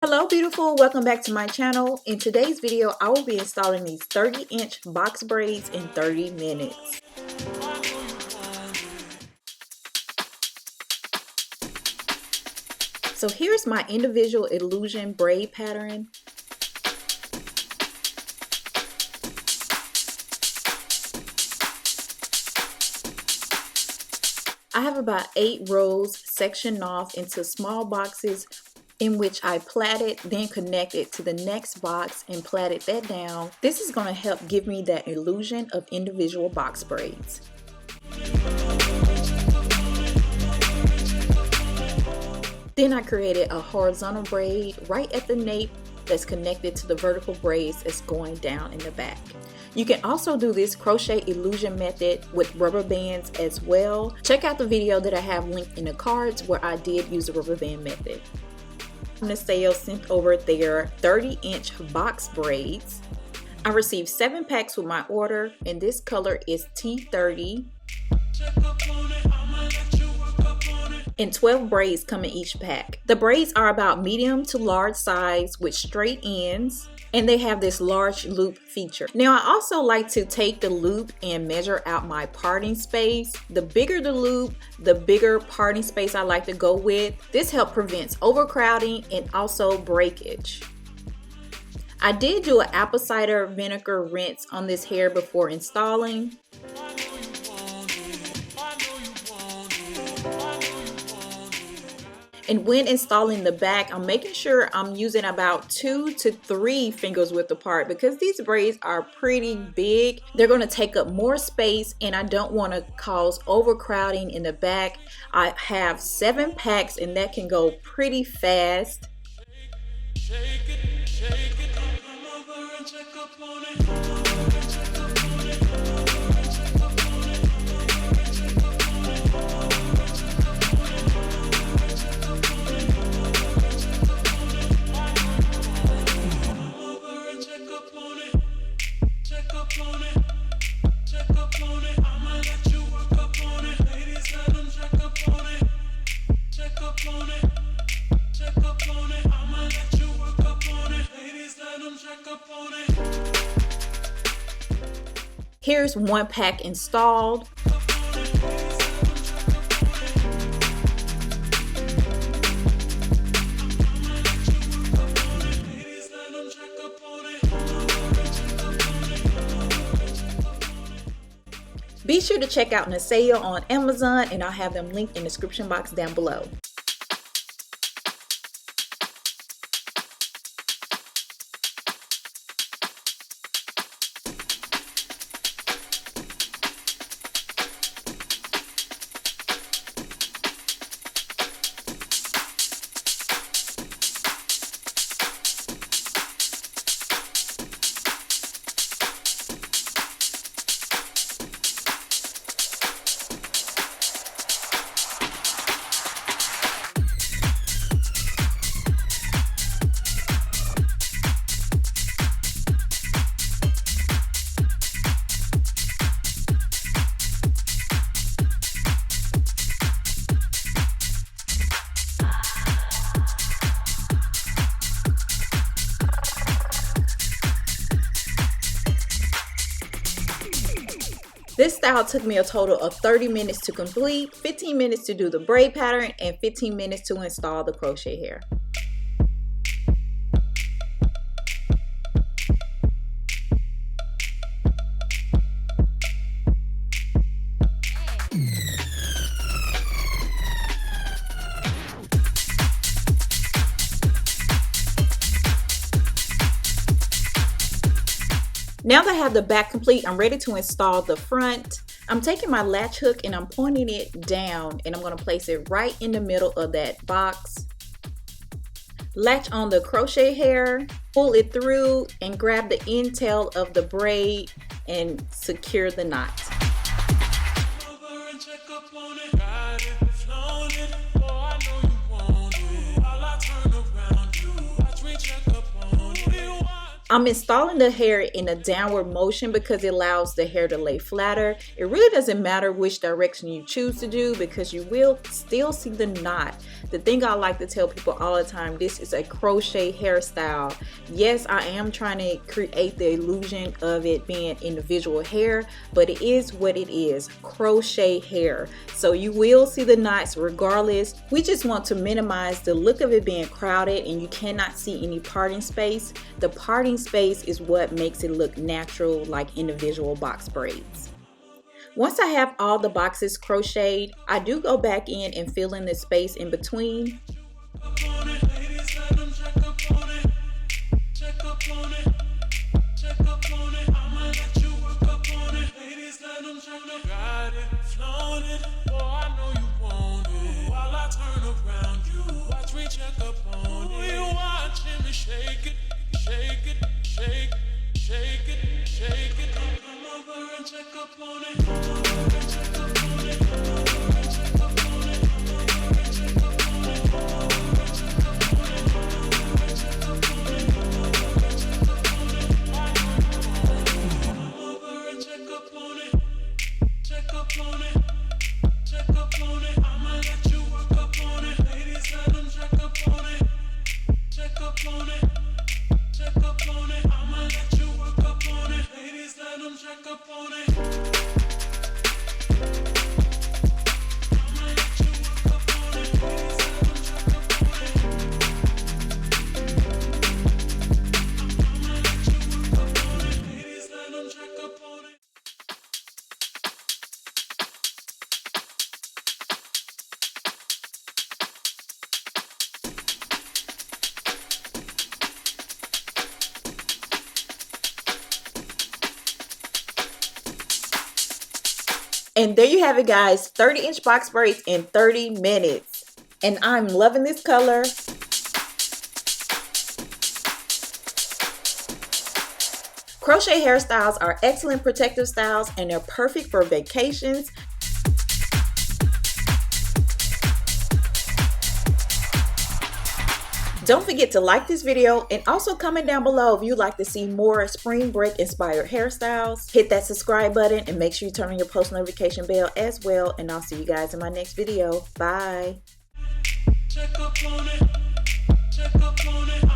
Hello beautiful, welcome back to my channel. In today's video, I will be installing these 30-inch box braids in 30 minutes. So here's my individual illusion braid pattern. I have about 8 rows sectioned off into small boxes in which I plaited, then connected to the next box and plaited that down. This is going to help give me that illusion of individual box braids. Then I created a horizontal braid right at the nape that's connected to the vertical braids that's going down in the back. You can also do this crochet illusion method with rubber bands as well. Check out the video that I have linked in the cards where I did use the rubber band method. The sale sent over their 30-inch box braids. I received 7 packs with my order, and this color is T30. And 12 braids come in each pack. The braids are about medium to large size with straight ends, and they have this large loop feature. Now I also like to take the loop and measure out my parting space. The bigger the loop, the bigger parting space I like to go with. This helps prevent overcrowding and also breakage. I did do an apple cider vinegar rinse on this hair before installing. And when installing the back, I'm making sure I'm using about 2 to 3 fingers width apart because these braids are pretty big. They're going to take up more space and I don't want to cause overcrowding in the back. I have 7 packs and that can go pretty fast. Here's 1 pack installed. Be sure to check out the sale on Amazon, and I'll have them linked in the description box down below. This style took me a total of 30 minutes to complete, 15 minutes to do the braid pattern, and 15 minutes to install the crochet hair. Now that I have the back complete, I'm ready to install the front. I'm taking my latch hook and I'm pointing it down, and I'm going to place it right in the middle of that box. Latch on the crochet hair, pull it through, and grab the end tail of the braid and secure the knot. I'm installing the hair in a downward motion because it allows the hair to lay flatter. It really doesn't matter which direction you choose to do because you will still see the knot. The thing I like to tell people all the time, this is a crochet hairstyle. Yes, I am trying to create the illusion of it being individual hair, but it is what it is, crochet hair. So you will see the knots regardless. We just want to minimize the look of it being crowded and you cannot see any parting space. The parting space is what makes it look natural, like individual box braids. Once I have all the boxes crocheted, I do go back in and fill in the space in between. And there you have it, guys, 30-inch box braids in 30 minutes. And I'm loving this color. Crochet hairstyles are excellent protective styles and they're perfect for vacations. Don't forget to like this video and also comment down below if you'd like to see more spring break inspired hairstyles. Hit that subscribe button and make sure you turn on your post notification bell as well. And I'll see you guys in my next video. Bye. Check up on it. Check up on it.